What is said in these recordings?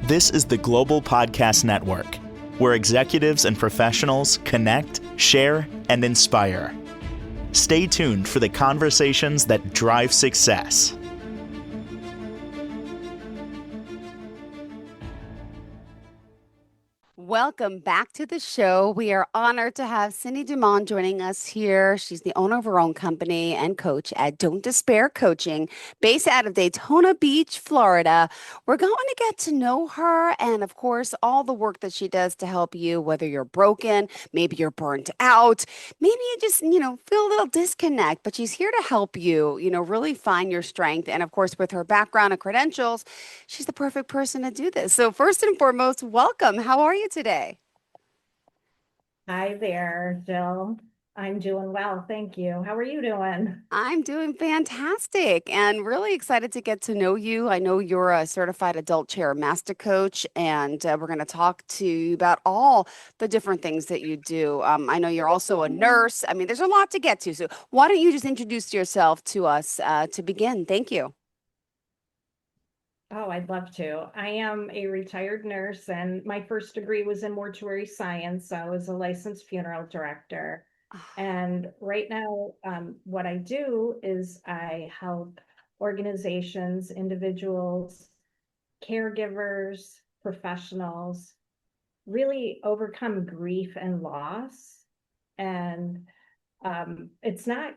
This is the Global Podcast Network, where executives and professionals connect, share, and inspire. Stay tuned for the conversations that drive success. Welcome back to the show. We are honored to have Cindi DuMond joining us here. She's the owner of her own company and coach at Don't Despair Coaching, based out of Daytona Beach, Florida. We're going to get to know her and, of course, all the work that she does to help you, whether you're broken, maybe you're burnt out, maybe you just, feel a little disconnect, but she's here to help you, really find your strength. And, of course, with her background and credentials, she's the perfect person to do this. So, first and foremost, welcome. How are you today? Hi there, Jill. I'm doing well, thank you. How are you doing? I'm doing fantastic and really excited to get to know you. I know you're a certified adult chair master coach, and we're going to talk to you about all the different things that you do. I know you're also a nurse. I mean, there's a lot to get to. So, why don't you just introduce yourself to us to begin? Thank you. Oh, I'd love to. I am a retired nurse, and my first degree was in mortuary science. I was a licensed funeral director. And right now, what I do is I help organizations, individuals, caregivers, professionals really overcome grief and loss. And it's not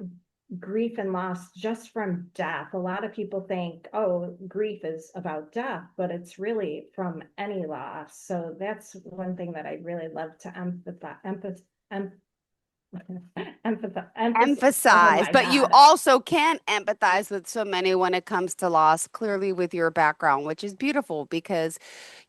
grief and loss just from death. A lot of people think, oh, grief is about death, but it's really from any loss. So that's one thing that I really love to oh Emphasize, my but you God. also can empathize with so many when it comes to loss, clearly with your background, which is beautiful because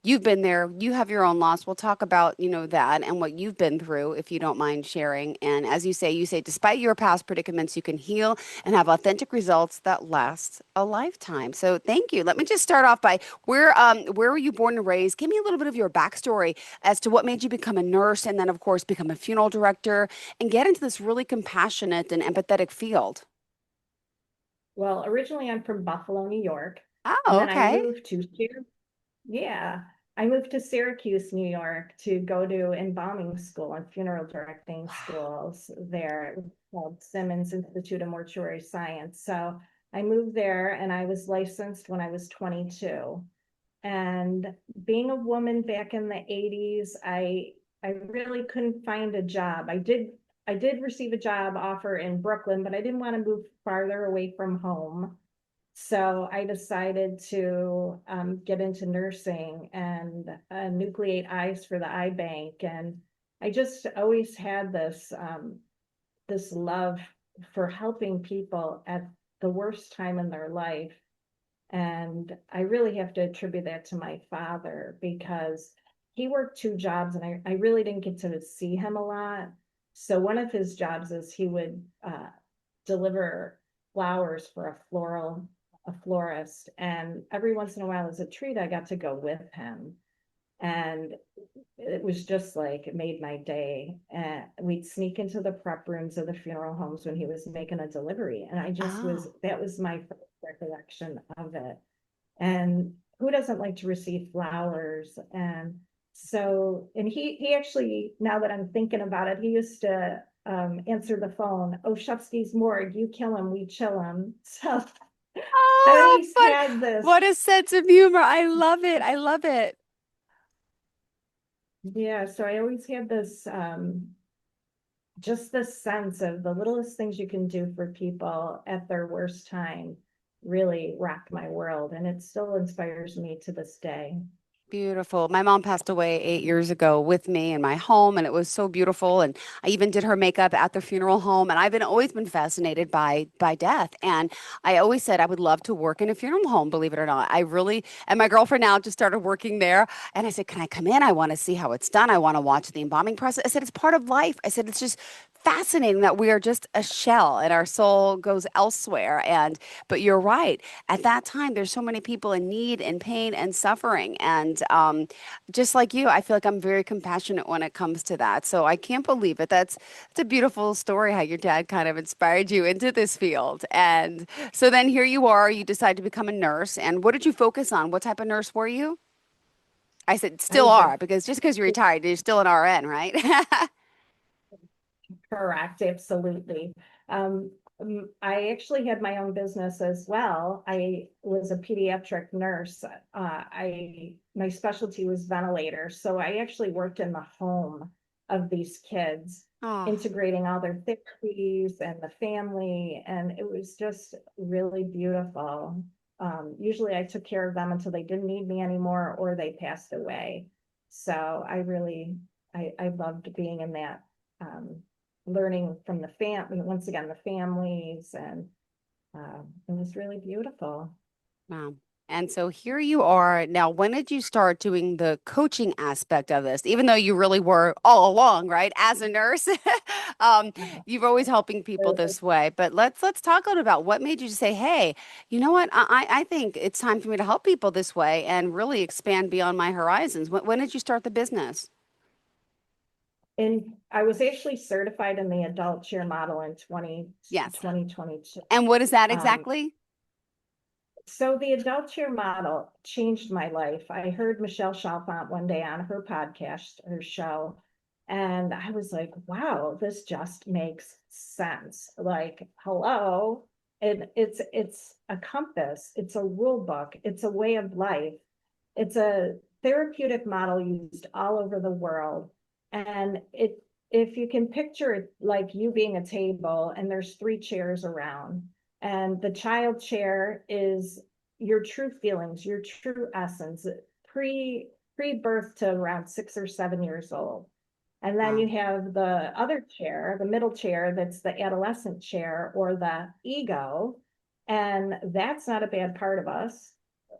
you've been there, you have your own loss. We'll talk about, that and what you've been through, if you don't mind sharing. And as you say, despite your past predicaments, you can heal and have authentic results that last a lifetime. So thank you. Let me just start off by where were you born and raised? Give me a little bit of your backstory as to what made you become a nurse and then, of course, become a funeral director and get into this really compassionate and empathetic field. Well, originally I'm from Buffalo, New York, and Oh, then okay. yeah, I moved to Syracuse, New York to go to embalming school and funeral directing schools there. It was called Simmons Institute of Mortuary Science. So I moved there and I was licensed when I was 22. And being a woman back in the 80s, I really couldn't find a job. I did receive a job offer in Brooklyn, but I didn't want to move farther away from home. So I decided to get into nursing and nucleate eyes for the eye bank. And I just always had this love for helping people at the worst time in their life. And I really have to attribute that to my father because he worked two jobs and I really didn't get to see him a lot. So one of his jobs is he would deliver flowers for a florist. And every once in a while as a treat, I got to go with him. And it was just like, it made my day. And we'd sneak into the prep rooms of the funeral homes when he was making a delivery. And Oh. that was my first recollection of it. And who doesn't like to receive flowers? And so, and he actually, now that I'm thinking about it, he used to answer the phone, oh, Shufsky's morgue, you kill him, we chill him. So I Oh, always but had this. what a sense of humor. I love it. I love it. Yeah, so I always had this just this sense of the littlest things you can do for people at their worst time really rocked my world, and it still inspires me to this day. Beautiful. My mom passed away 8 years ago with me in my home, and it was so beautiful. And I even did her makeup at the funeral home. And I've been always been fascinated by death. And I always said I would love to work in a funeral home, believe it or not. I really, and my girlfriend now just started working there. And I said, can I come in? I want to see how it's done. I want to watch the embalming process. I said, it's part of life. I said, it's just fascinating that we are just a shell and our soul goes elsewhere. And but you're right. At that time, there's so many people in need and pain and suffering. And just like you, I feel like I'm very compassionate when it comes to that. So I can't believe it. That's a beautiful story how your dad kind of inspired you into this field. And so then here you are, you decide to become a nurse. And what did you focus on? What type of nurse were you? I said I still was are, because just because you're retired, you're still an RN, right? correct, absolutely. I actually had my own business as well. I was a pediatric nurse. My specialty was ventilator, so I actually worked in the home of these kids, Oh, integrating all their therapies and the family, and it was just really beautiful. Usually I took care of them until they didn't need me anymore or they passed away. So I loved being in that, learning from the once again, the families, and it was really beautiful. wow. And so here you are now. When did you start doing the coaching aspect of this? Even though you really were all along, right, as a nurse, um, you've always helping people this way. But let's talk a little about what made you say, "Hey, you know what? I think it's time for me to help people this way and really expand beyond my horizons." When did you start the business? And I was actually certified in the adult cheer model in Yes. 2022. And what is that Um, exactly? so the adult cheer model changed my life. I heard Michelle Chalfant one day on her podcast, her show, and I was like, wow, this just makes sense. Like, hello. And it's a compass, it's a rule book, it's a way of life. It's a therapeutic model used all over the world. And if you can picture it like you being a table and there's three chairs around, and the child chair is your true feelings, your true essence, pre-birth to around 6 or 7 years old. And then Wow. you have the other chair, the middle chair, that's the adolescent chair or the ego. And that's not a bad part of us.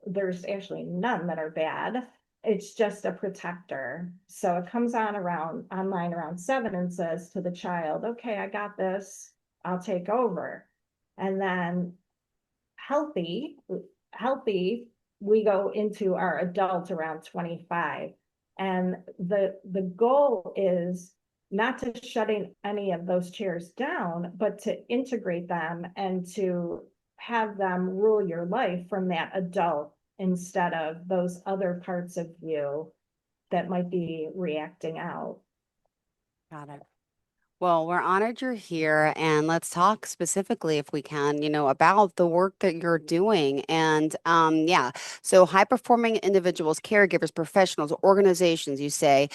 There's actually none that are bad. It's just a protector. So it comes on around online around 7 and says to the child, okay, I got this. I'll take over. And then healthy, healthy, we go into our adult around 25. And the goal is not to shutting any of those chairs down, but to integrate them and to have them rule your life from that adult instead of those other parts of you that might be reacting out. Got it. Well, we're honored you're here, and let's talk specifically, if we can, about the work that you're doing. And yeah, so high performing individuals, caregivers, professionals, organizations, you say,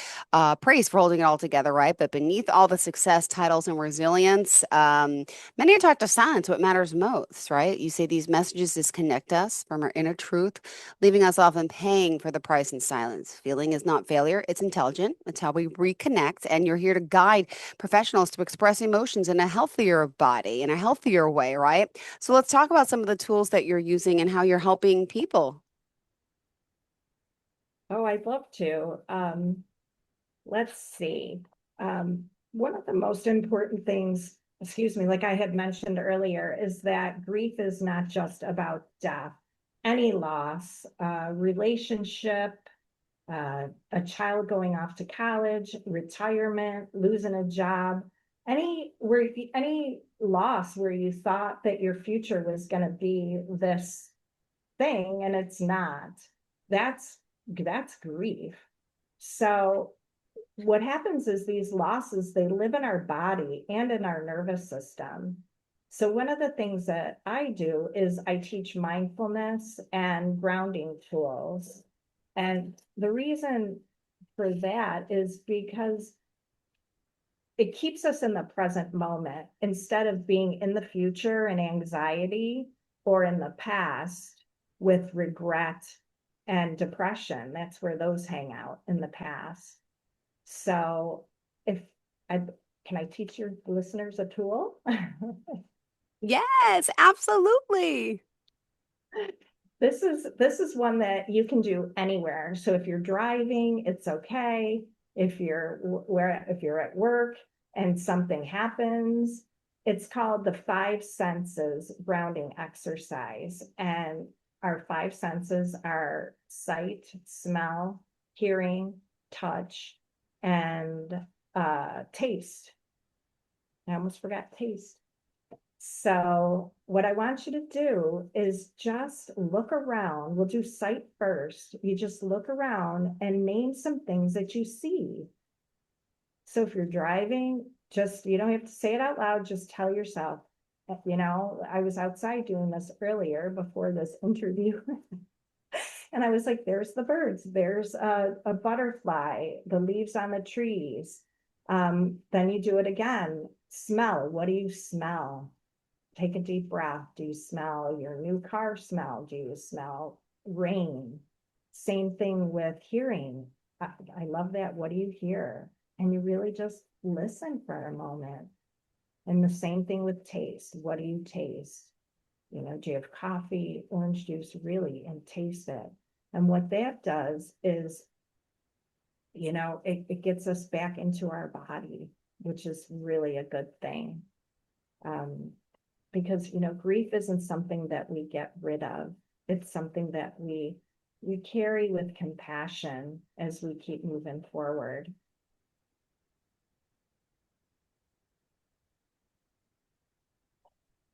praise for holding it all together, right? But beneath all the success, titles, and resilience, many are taught to silence what matters most, right? You say these messages disconnect us from our inner truth, leaving us often paying for the price in silence. Feeling is not failure, it's intelligent. It's how we reconnect, and you're here to guide professionals to express emotions in a healthier body, in a healthier way, right? So let's talk about some of the tools that you're using and how you're helping people. Oh, I'd love to. Let's see. One of the most important things, excuse me, like I had mentioned earlier, is that grief is not just about death. Any loss, relationship, a child going off to college, retirement, losing a job, any loss where you thought that your future was going to be this thing and it's not. That's grief. So what happens is these losses, they live in our body and in our nervous system. So one of the things that I do is I teach mindfulness and grounding tools. And the reason for that is because it keeps us in the present moment instead of being in the future and anxiety or in the past with regret and depression. That's where those hang out, in the past. So if I can I teach your listeners a tool? Yes, absolutely. This is one that you can do anywhere. So if you're driving, it's okay. If you're at work and something happens, it's called the five senses grounding exercise. And our five senses are sight, smell, hearing, touch, and taste. I almost forgot taste. So what I want you to do is just look around. We'll do sight first. You just look around and name some things that you see. So if you're driving, just, you don't have to say it out loud, just tell yourself, I was outside doing this earlier before this interview. And I was like, there's the birds, there's a butterfly, the leaves on the trees. Then you do it again. Smell. What do you smell? Take a deep breath. Do you smell your new car smell? Do you smell rain? Same thing with hearing. I love that. What do you hear? And you really just listen for a moment. And the same thing with taste. What do you taste? Do you have coffee, orange juice, really, and taste it? And what that does is, it gets us back into our body, which is really a good thing. Because, grief isn't something that we get rid of. It's something that we carry with compassion as we keep moving forward.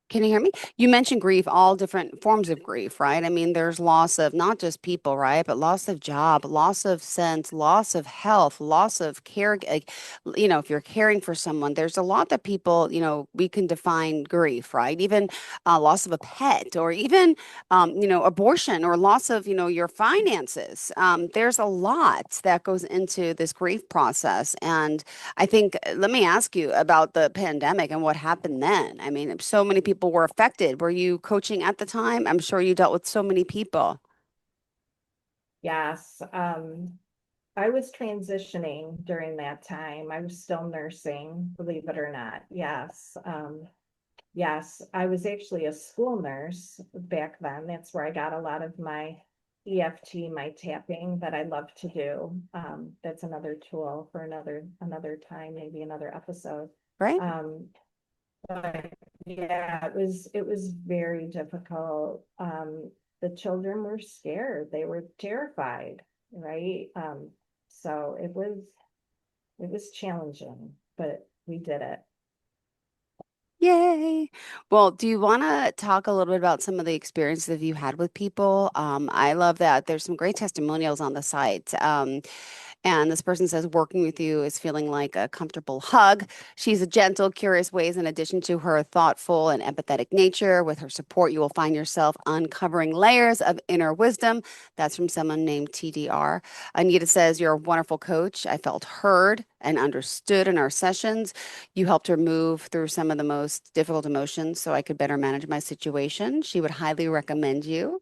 Can you hear me? You mentioned grief, all different forms of grief, right? I mean, there's loss of not just people, right? But loss of job, loss of sense, loss of health, loss of care. Like, if you're caring for someone, there's a lot that people, we can define grief, right? Even loss of a pet, or even, abortion, or loss of, your finances. There's a lot that goes into this grief process. And I think, let me ask you about the pandemic and what happened then. I mean, so many people were affected. Were you coaching at the time? I'm sure you dealt with so many people. Yes. I was transitioning during that time. I was still nursing, believe it or not. Yes. Yes, I was actually a school nurse back then. That's where I got a lot of my EFT, my tapping that I love to do. That's another tool for another time, maybe another episode. Right? Um, but yeah, it was very difficult. The children were scared. They were terrified, right? So it was challenging, but we did it. Yay. Well, do you want to talk a little bit about some of the experiences you had with people? I love that. There's some great testimonials on the site. And this person says working with you is feeling like a comfortable hug. She's a gentle, curious ways, in addition to her thoughtful and empathetic nature. With her support, you will find yourself uncovering layers of inner wisdom. That's from someone named TDR. Anita says, you're a wonderful coach. I felt heard and understood in our sessions. You helped her move through some of the most difficult emotions so I could better manage my situation. She would highly recommend you.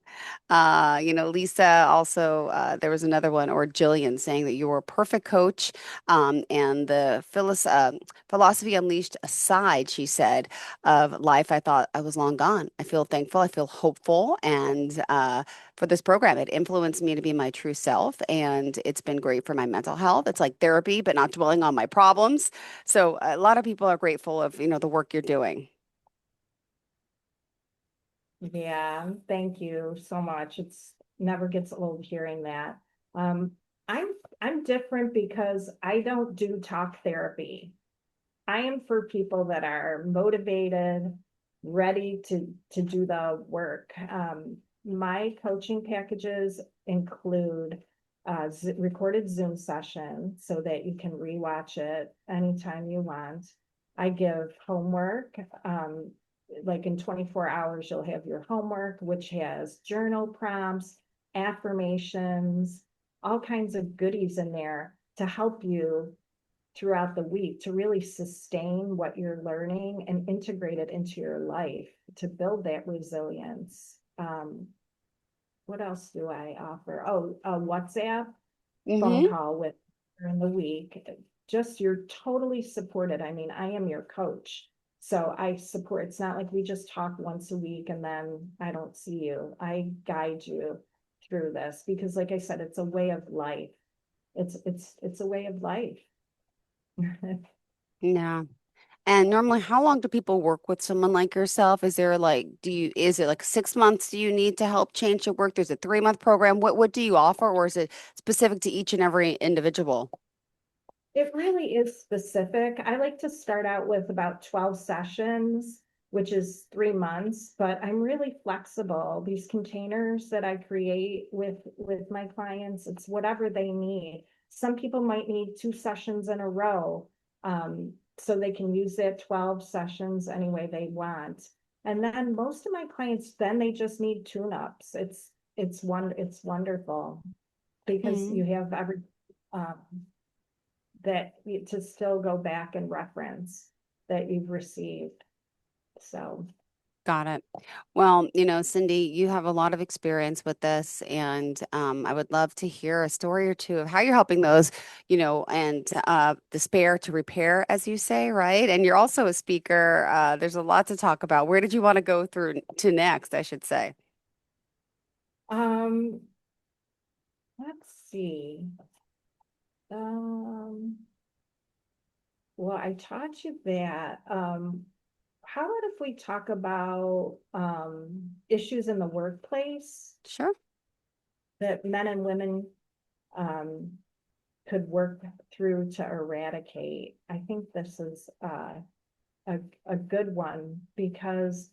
Lisa also, there was another one, or Jillian, saying that you were a perfect coach. And the philosophy unleashed a side, she said, of life I thought I was long gone. I feel thankful. I feel hopeful. And for this program, it influenced me to be my true self. And it's been great for my mental health. It's like therapy, but not dwelling on my problems. So a lot of people are grateful of, the work you're doing. Yeah, thank you so much. It's never gets old hearing that. Um, I'm I'm different because I don't do talk therapy. I am for people that are motivated, ready to do the work. My coaching packages include recorded Zoom session so that you can rewatch it anytime you want. I give homework. Like in 24 hours, you'll have your homework, which has journal prompts, affirmations, all kinds of goodies in there to help you throughout the week to really sustain what you're learning and integrate it into your life to build that resilience. What else do I offer? Oh, a WhatsApp phone Mm-hmm. call with during the week. Just you're totally supported. I mean, I am your coach. So I support, it's not like we just talk once a week and then I don't see you. I guide you through this because like I said, it's a way of life. It's a way of life. Yeah. And normally, how long do people work with someone like yourself? Is there like, is it like 6 months do you need to help change your work? There's a 3-month program. What do you offer, or is it specific to each and every individual? It really is specific. I like to start out with about 12 sessions which is 3 months, but I'm really flexible. These containers that I create with my clients, it's whatever they need. Some people might need 2 sessions in a row, so they can use that 12 sessions any way they want. And then most of my clients, then they just need tune-ups. It's wonderful because you have every that to still go back and reference that you've received. So Got it. Well, Cindi, you have a lot of experience with this, and I would love to hear a story or two of how you're helping those, and despair to repair, as you say, right? And you're also a speaker. There's a lot to talk about. Where did you want to go through to next, I should say? um let's see. Well, I taught you that. How about if we talk about issues in the workplace Sure. that men and women um, could work through to eradicate? I think this is a good one because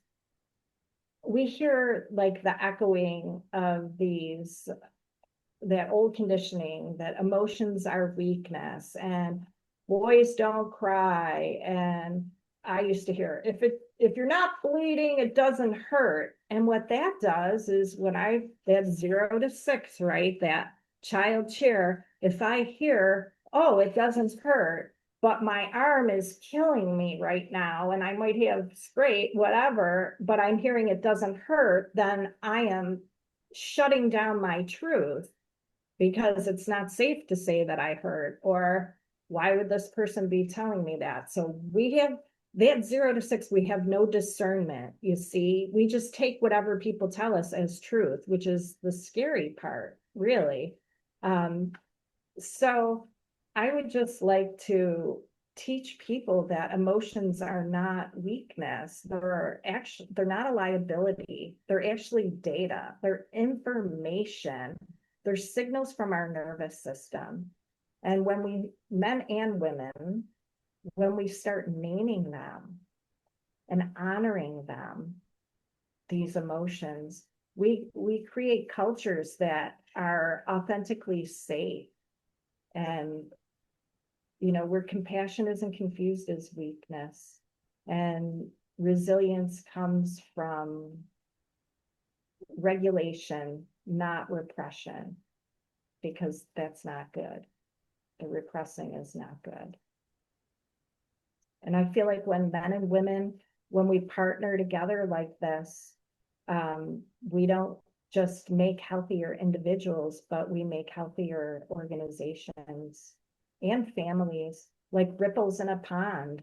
we hear like the echoing of that old conditioning that emotions are weakness and boys don't cry. And I used to hear if you're not bleeding, it doesn't hurt. And what that does is that 0 to 6, right? That child chair, if I hear, oh, it doesn't hurt, but my arm is killing me right now, and I might have scrape, whatever, but I'm hearing it doesn't hurt, then I am shutting down my truth because it's not safe to say that I heard, or why would this person be telling me that? So we have that 0 to 6, we have no discernment. You see, we just take whatever people tell us as truth, which is the scary part, really. So I would just like to teach people that emotions are not weakness. They're not a liability. They're actually data. They're information. They're signals from our nervous system. And men and women, when we start naming them and honoring them, these emotions, we create cultures that are authentically safe. And where compassion isn't confused as weakness, and resilience comes from regulation, not repression, because that's not good. The repressing is not good. And I feel like when men and women, when we partner together like this, we don't just make healthier individuals, but we make healthier organizations and families, like ripples in a pond.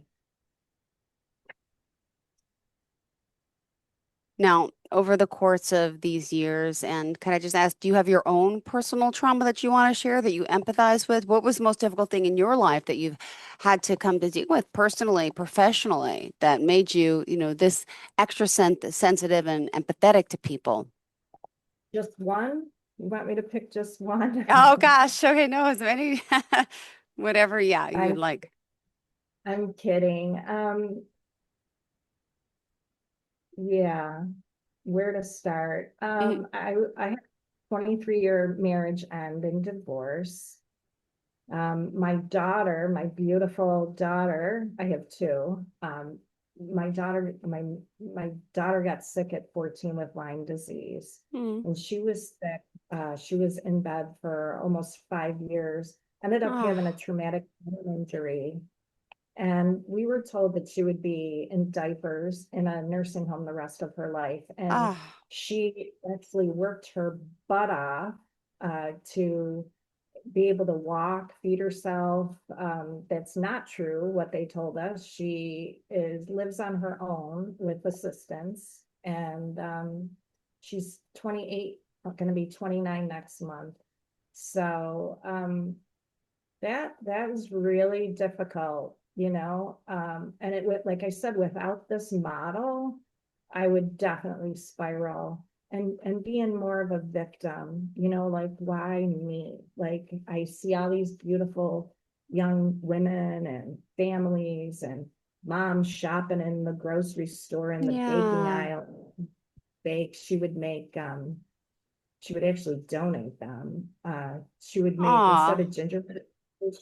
Now, over the course of these years, and can I just ask, do you have your own personal trauma that you want to share that you empathize with? What was the most difficult thing in your life that you've had to come to deal with personally, professionally, that made you, this extra sensitive and empathetic to people? Just one? You want me to pick just one? Oh gosh, okay, no, as many, whatever, yeah, you'd I'm like. I'm kidding. Yeah, where to start? Mhm. I had a 23-year marriage end in divorce. My daughter, my beautiful daughter, I have two. My daughter got sick at 14 with Lyme disease, Mm. and she was sick. She was in bed for almost 5 years. Ended up having a Oh, traumatic brain injury, and we were told that she would be in diapers in a nursing home the rest of her life. And ah, she actually worked her butt off to be able to walk, feed herself. That's not true, what they told us. She lives on her own with assistance, and she's 28, going to be 29 next month. So that was really difficult, and it would, like I said, without this model, I would definitely spiral and being more of a victim, like, why me? Like, I see all these beautiful young women and families, and mom shopping in the grocery store in the baking Yeah. aisle, bake, she would actually donate them. She would make, instead Aw. of gingerbread,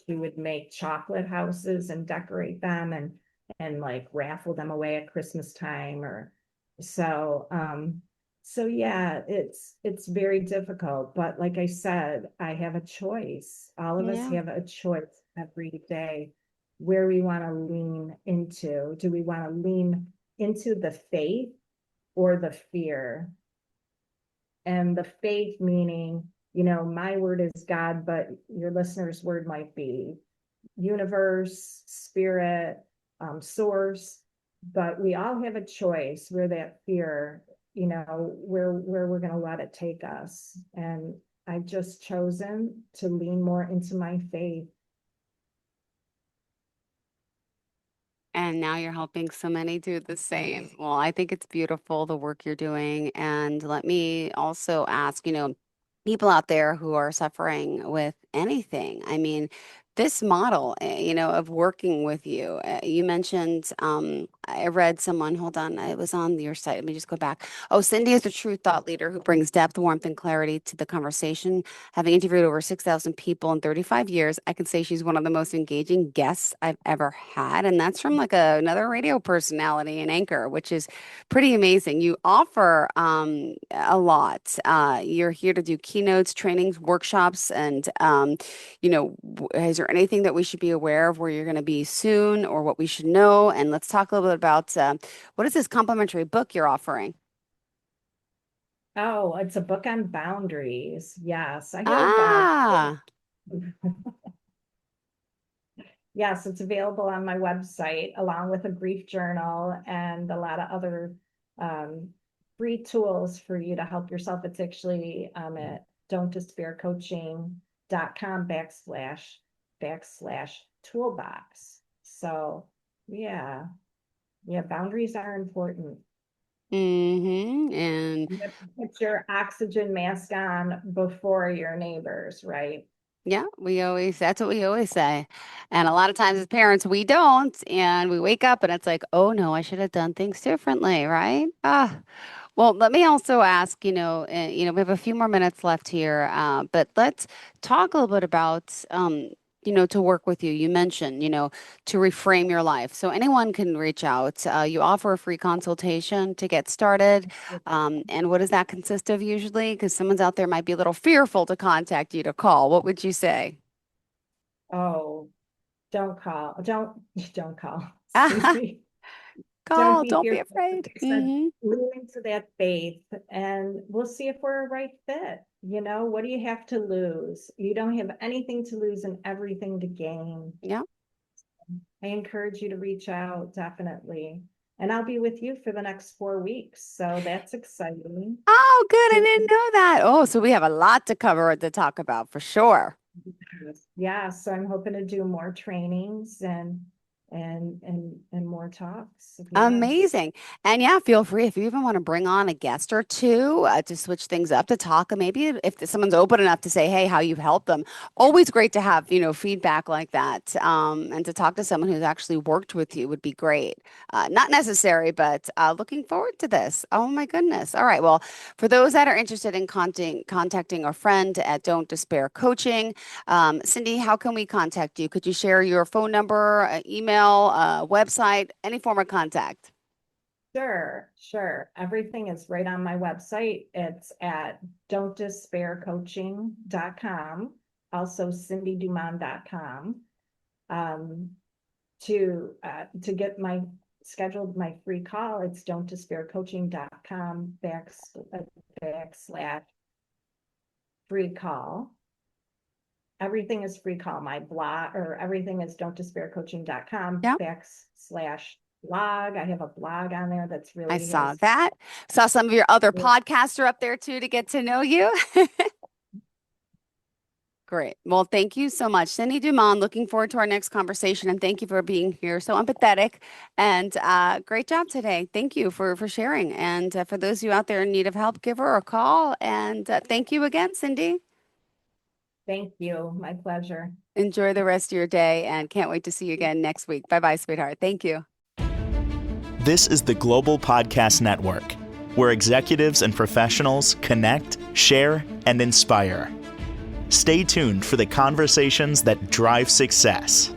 she would make chocolate houses and decorate them and like raffle them away at Christmas time or so. So yeah, it's very difficult. But like I said, I have a choice. All of us Yeah. have a choice every day where we want to lean into. Do we want to lean into the faith or the fear? And the faith meaning, my word is God, but your listener's word might be universe, spirit, source. But we all have a choice where that fear, where we're going to let it take us. And I've just chosen to lean more into my faith. And now you're helping so many do the same. Well, I think it's beautiful, the work you're doing. And let me also ask, people out there who are suffering with anything. I mean, this model, of working with you, you mentioned, I read someone, hold on, it was on your site. Let me just go back. Oh, Cindy is a true thought leader who brings depth, warmth, and clarity to the conversation. Having interviewed over 6,000 people in 35 years, I can say she's one of the most engaging guests I've ever had. And that's from like another radio personality and anchor, which is pretty amazing. You offer a lot. You're here to do keynotes, trainings, workshops, and is there anything that we should be aware of where you're going to be soon, or what we should know? And let's talk a little bit about what is this complimentary book you're offering? Oh, it's a book on boundaries. Yes, I have Ah, yes, it's available on my website along with a grief journal and a lot of other um, free tools for you to help yourself. It's actually at don'tdespaircoaching.com backslash toolbox. So yeah, yeah, boundaries are important. and You have to put your oxygen mask on before your neighbors, right? yeah, that's what we always say. And a lot of times as parents, we don't, and we wake up and it's like, oh no, I should have done things differently, right? Well, let me also ask, we have a few more minutes left here, but let's talk a little bit about, to work with you. You mentioned, to reframe your life. So anyone can reach out. You offer a free consultation to get started. And what does that consist of usually? Because someone's out there might be a little fearful to contact you to call. What would you say? Oh, don't call. Don't call. Cindy, don't Call, be don't be fearful. Like afraid. I said, lean into that faith and we'll see if we're a right fit. What do you have to lose? You don't have anything to lose and everything to gain. Yeah. I encourage you to reach out, definitely. And I'll be with you for the next 4 weeks. So that's exciting. Oh, good. I didn't know that. Oh, so we have a lot to cover to talk about for sure. Yeah, so I'm hoping to do more trainings and more talks. Yeah. Amazing. And yeah, feel free if you even want to bring on a guest or two to switch things up to talk. Maybe if someone's open enough to say, hey, how you've helped them. Always great to have, feedback like that. And to talk to someone who's actually worked with you would be great. Not necessary, but looking forward to this. Oh my goodness. All right. Well, for those that are interested in contacting a friend at Don't Despair Coaching, Cindy, how can we contact you? Could you share your phone number, email, website, any form of contact? Sure, sure. Everything is right on my website. It's at don'tdespaircoaching.com, also cindydumond.com. Um, to get my scheduled my free call, it's don'tdespaircoaching.com backslash free call. Everything is free call. My blog or everything is don'tdespaircoaching.com Yeah, backslash blog. I have a blog on there that's I really saw has that. Saw some of your other podcasts are up there too to get to know you. Great. Well, thank you so much, Cindy DuMond. Looking forward to our next conversation, and thank you for being here. So empathetic, and great job today. Thank you for sharing. And for those of you out there in need of help, give her a call. And thank you again, Cindy. Thank you. My pleasure. Enjoy the rest of your day, and can't wait to see you again next week. Bye bye, sweetheart. Thank you. This is the Global Podcast Network, where executives and professionals connect, share, and inspire. Stay tuned for the conversations that drive success.